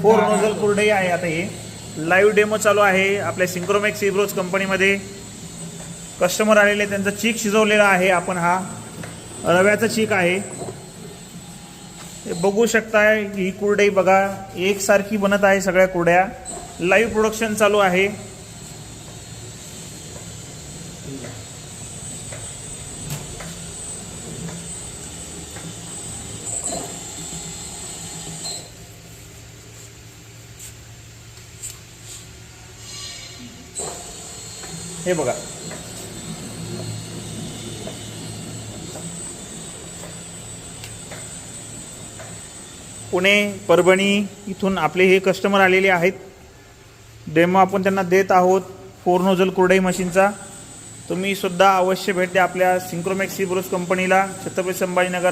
Four nozzle कुरडई आहे. आता हे लाईव्ह डेमो चालू आहे आपल्या सिंक्रोमॅक्स इब्रोज कंपनीमध्ये. कस्टमर आलेले त्यांचा चीक शिजवलेला आहे आपण. हा रव्याचा चीक आहे. बघू शकताय ही कुरडई बघा एकसारखी बनत आहे. सगळ्या कुरड्या लाईव्ह प्रोडक्शन चालू आहे. हे बघा पुणे परभणी इथून आपले हे कस्टमर आलेले आहेत. डेमो आपण त्यांना देत आहोत फोर नोझल कुरडई मशीनचा. तुम्ही सुद्धा अवश्य भेट द्या आपल्या सिंक्रोमॅक्स इब्रोज कंपनीला, छत्रपती संभाजीनगर